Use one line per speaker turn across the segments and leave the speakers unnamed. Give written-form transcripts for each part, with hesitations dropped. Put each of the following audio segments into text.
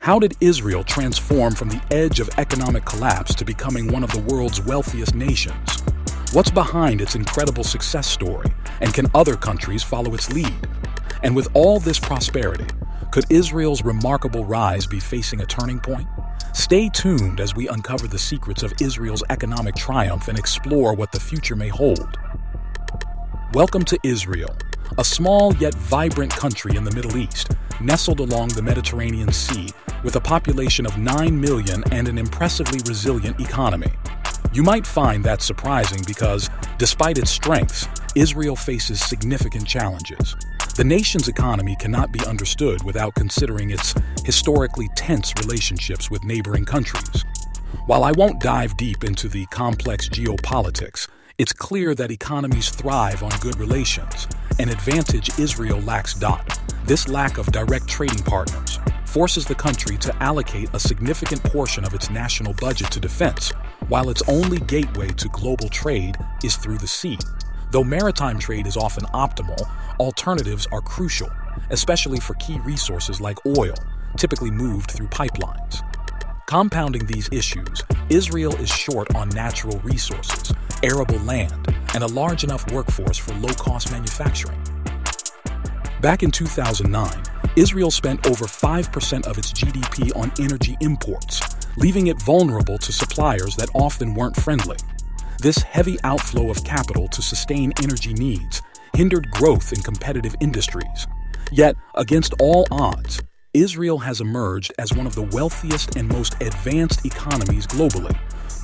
How did Israel transform from the edge of economic collapse to becoming one of the world's wealthiest nations? What's behind its incredible success story, and can other countries follow its lead? And with all this prosperity, could Israel's remarkable rise be facing a turning point? Stay tuned as we uncover the secrets of Israel's economic triumph and explore what the future may hold. Welcome to Israel, a small yet vibrant country in the Middle East, nestled along the Mediterranean Sea, with a population of 9 million and an impressively resilient economy. You might find that surprising because, despite its strengths, Israel faces significant challenges. The nation's economy cannot be understood without considering its historically tense relationships with neighboring countries. While I won't dive deep into the complex geopolitics, it's clear that economies thrive on good relations, an advantage Israel lacks. This lack of direct trading partners forces the country to allocate a significant portion of its national budget to defense, while its only gateway to global trade is through the sea. Though maritime trade is often optimal, alternatives are crucial, especially for key resources like oil, typically moved through pipelines. Compounding these issues, Israel is short on natural resources, arable land, and a large enough workforce for low-cost manufacturing. Back in 2009, Israel spent over 5% of its GDP on energy imports, leaving it vulnerable to suppliers that often weren't friendly. This heavy outflow of capital to sustain energy needs hindered growth in competitive industries. Yet, against all odds, Israel has emerged as one of the wealthiest and most advanced economies globally,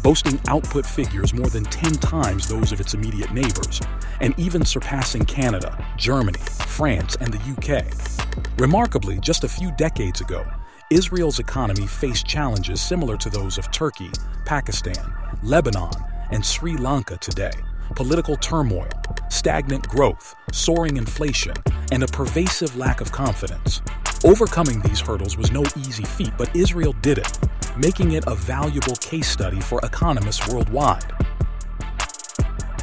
boasting output figures more than 10 times those of its immediate neighbors, and even surpassing Canada, Germany, France, and the UK. Remarkably, just a few decades ago, Israel's economy faced challenges similar to those of Turkey, Pakistan, Lebanon, and Sri Lanka today: political turmoil, stagnant growth, soaring inflation, and a pervasive lack of confidence. Overcoming these hurdles was no easy feat, but Israel did it, making it a valuable case study for economists worldwide.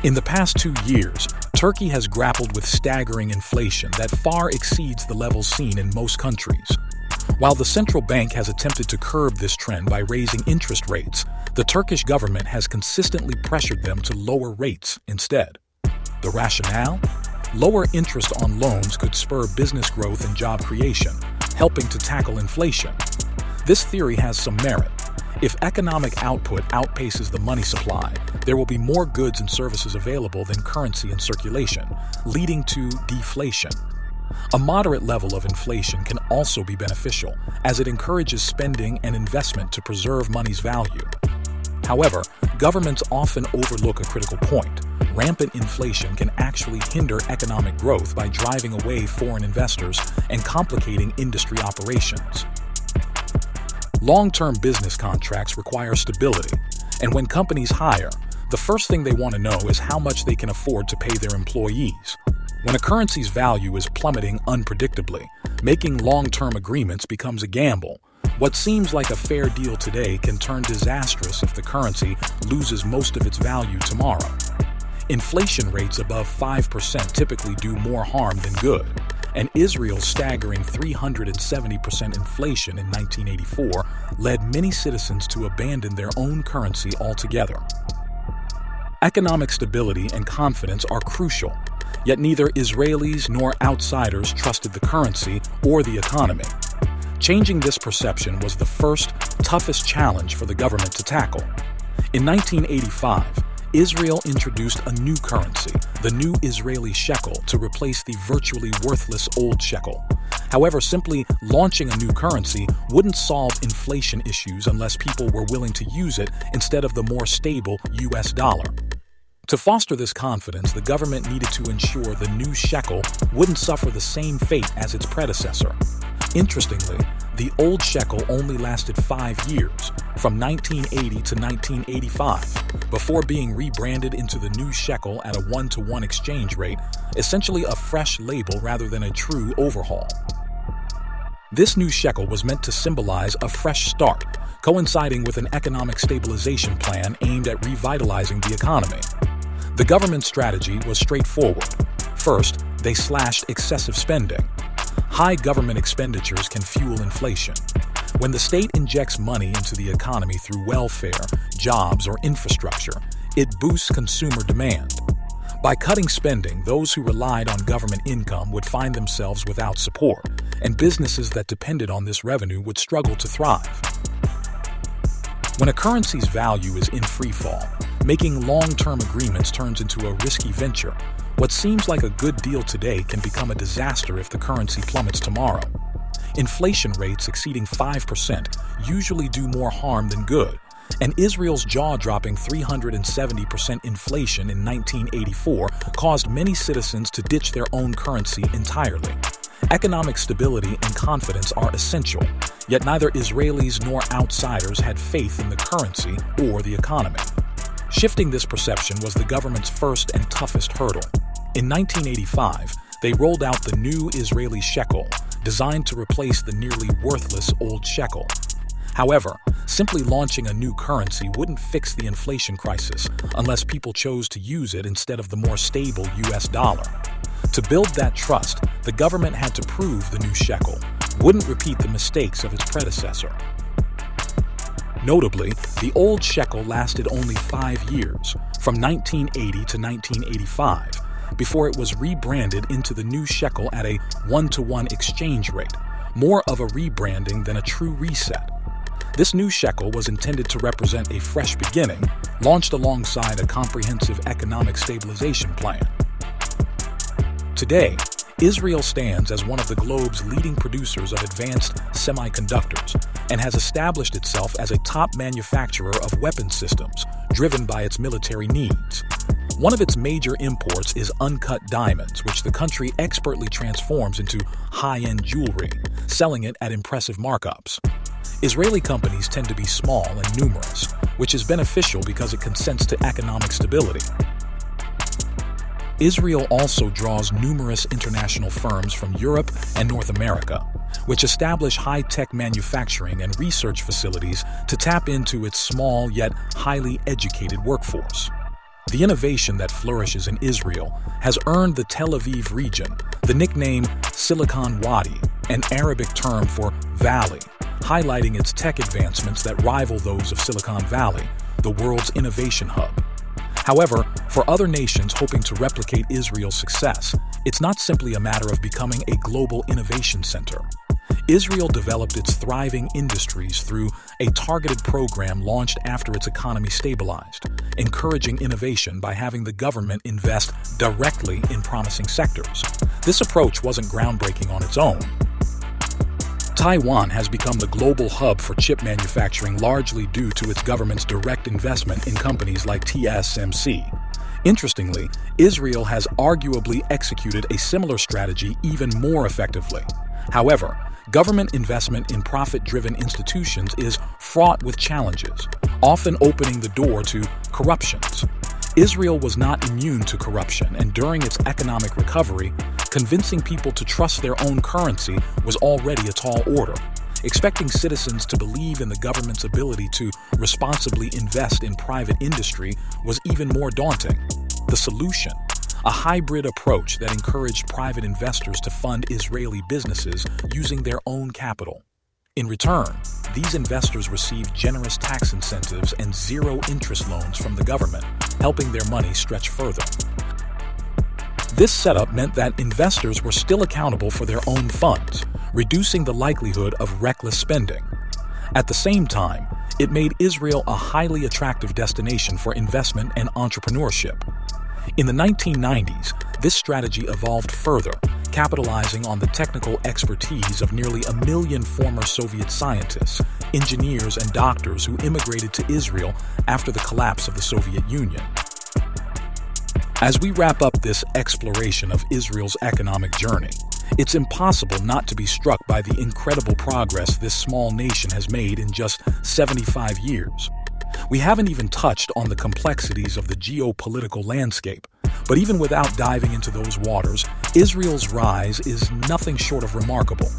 In the past 2 years, Turkey has grappled with staggering inflation that far exceeds the levels seen in most countries. While the central bank has attempted to curb this trend by raising interest rates, the Turkish government has consistently pressured them to lower rates instead. The rationale? Lower interest on loans could spur business growth and job creation, helping to tackle inflation. This theory has some merit. If economic output outpaces the money supply, there will be more goods and services available than currency in circulation, leading to deflation. A moderate level of inflation can also be beneficial, as it encourages spending and investment to preserve money's value. However, governments often overlook a critical point. Rampant inflation can actually hinder economic growth by driving away foreign investors and complicating industry operations. Long-term business contracts require stability, and when companies hire, the first thing they want to know is how much they can afford to pay their employees. When a currency's value is plummeting unpredictably, making long-term agreements becomes a gamble. What seems like a fair deal today can turn disastrous if the currency loses most of its value tomorrow. Inflation rates above 5% typically do more harm than good, and Israel's staggering 370% inflation in 1984 led many citizens to abandon their own currency altogether. Economic stability and confidence are crucial, yet neither Israelis nor outsiders trusted the currency or the economy. Changing this perception was the first, toughest challenge for the government to tackle. In 1985, Israel introduced a new currency, the new Israeli shekel, to replace the virtually worthless old shekel. However, simply launching a new currency wouldn't solve inflation issues unless people were willing to use it instead of the more stable US dollar. To foster this confidence, the government needed to ensure the new shekel wouldn't suffer the same fate as its predecessor. Interestingly, the old shekel only lasted 5 years, from 1980 to 1985, before being rebranded into the new shekel at a 1-to-1 exchange rate, essentially a fresh label rather than a true overhaul. This new shekel was meant to symbolize a fresh start, coinciding with an economic stabilization plan aimed at revitalizing the economy. The government's strategy was straightforward. First, they slashed excessive spending. High government expenditures can fuel inflation. When the state injects money into the economy through welfare, jobs, or infrastructure, it boosts consumer demand. By cutting spending, those who relied on government income would find themselves without support, and businesses that depended on this revenue would struggle to thrive. When a currency's value is in freefall, making long-term agreements turns into a risky venture. What seems like a good deal today can become a disaster if the currency plummets tomorrow. Inflation rates exceeding 5% usually do more harm than good, and Israel's jaw-dropping 370% inflation in 1984 caused many citizens to ditch their own currency entirely. Economic stability and confidence are essential, yet neither Israelis nor outsiders had faith in the currency or the economy. Shifting this perception was the government's first and toughest hurdle. In 1985, they rolled out the new Israeli shekel, designed to replace the nearly worthless old shekel. However, simply launching a new currency wouldn't fix the inflation crisis unless people chose to use it instead of the more stable US dollar. To build that trust, the government had to prove the new shekel wouldn't repeat the mistakes of its predecessor. Notably, the old shekel lasted only 5 years, from 1980 to 1985, before it was rebranded into the new shekel at a 1-to-1 exchange rate, more of a rebranding than a true reset. This new shekel was intended to represent a fresh beginning, launched alongside a comprehensive economic stabilization plan. Today, Israel stands as one of the globe's leading producers of advanced semiconductors and has established itself as a top manufacturer of weapon systems, driven by its military needs. One of its major imports is uncut diamonds, which the country expertly transforms into high-end jewelry, selling it at impressive markups. Israeli companies tend to be small and numerous, which is beneficial because it consents to economic stability. Israel also draws numerous international firms from Europe and North America, which establish high-tech manufacturing and research facilities to tap into its small yet highly educated workforce. The innovation that flourishes in Israel has earned the Tel Aviv region the nickname Silicon Wadi, an Arabic term for valley, highlighting its tech advancements that rival those of Silicon Valley, the world's innovation hub. However, for other nations hoping to replicate Israel's success, it's not simply a matter of becoming a global innovation center. Israel developed its thriving industries through a targeted program launched after its economy stabilized, encouraging innovation by having the government invest directly in promising sectors. This approach wasn't groundbreaking on its own. Taiwan has become the global hub for chip manufacturing largely due to its government's direct investment in companies like TSMC. Interestingly, Israel has arguably executed a similar strategy even more effectively. However, government investment in profit-driven institutions is fraught with challenges, often opening the door to corruptions. Israel was not immune to corruption, and during its economic recovery, convincing people to trust their own currency was already a tall order. Expecting citizens to believe in the government's ability to responsibly invest in private industry was even more daunting. The solution: a hybrid approach that encouraged private investors to fund Israeli businesses using their own capital. In return, these investors received generous tax incentives and zero-interest loans from the government, helping their money stretch further. This setup meant that investors were still accountable for their own funds, reducing the likelihood of reckless spending. At the same time, it made Israel a highly attractive destination for investment and entrepreneurship. In the 1990s, this strategy evolved further, capitalizing on the technical expertise of nearly 1 million former Soviet scientists, engineers, and doctors who immigrated to Israel after the collapse of the Soviet Union. As we wrap up this exploration of Israel's economic journey, it's impossible not to be struck by the incredible progress this small nation has made in just 75 years. We haven't even touched on the complexities of the geopolitical landscape, but even without diving into those waters, Israel's rise is nothing short of remarkable.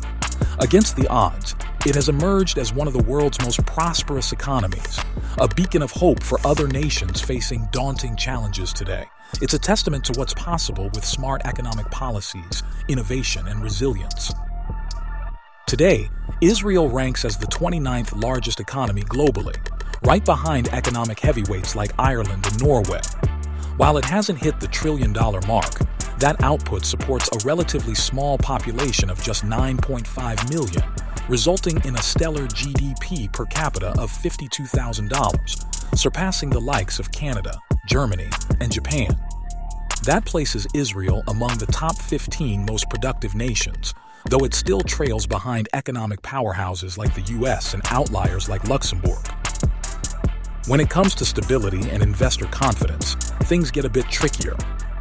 Against the odds, it has emerged as one of the world's most prosperous economies, a beacon of hope for other nations facing daunting challenges today. It's a testament to what's possible with smart economic policies, innovation, and resilience. Today, Israel ranks as the 29th largest economy globally, right behind economic heavyweights like Ireland and Norway. While it hasn't hit the trillion-dollar mark, that output supports a relatively small population of just 9.5 million, resulting in a stellar GDP per capita of $52,000, surpassing the likes of Canada, Germany, and Japan. That places Israel among the top 15 most productive nations, though it still trails behind economic powerhouses like the US and outliers like Luxembourg. When it comes to stability and investor confidence, things get a bit trickier.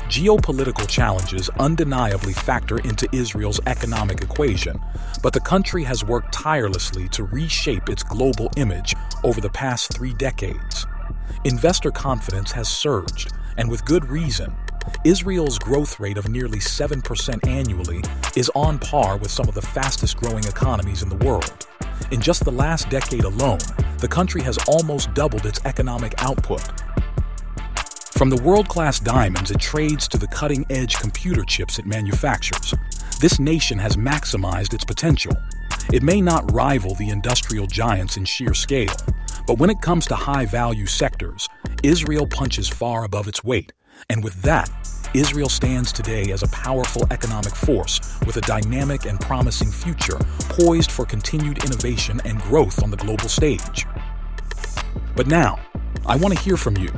Geopolitical challenges undeniably factor into Israel's economic equation, but the country has worked tirelessly to reshape its global image over the past 3 decades. Investor confidence has surged, and with good reason. Israel's growth rate of nearly 7% annually is on par with some of the fastest-growing economies in the world. In just the last decade alone, the country has almost doubled its economic output. From the world-class diamonds it trades to the cutting-edge computer chips it manufactures, this nation has maximized its potential. It may not rival the industrial giants in sheer scale, but when it comes to high-value sectors, Israel punches far above its weight. And with that, Israel stands today as a powerful economic force with a dynamic and promising future poised for continued innovation and growth on the global stage. But now, I want to hear from you.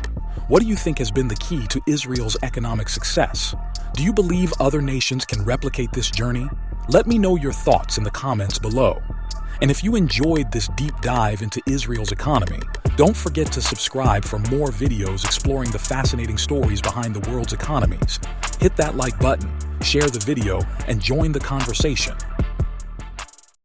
What do you think has been the key to Israel's economic success? Do you believe other nations can replicate this journey? Let me know your thoughts in the comments below. And if you enjoyed this deep dive into Israel's economy, don't forget to subscribe for more videos exploring the fascinating stories behind the world's economies. Hit that like button, share the video, and join the conversation.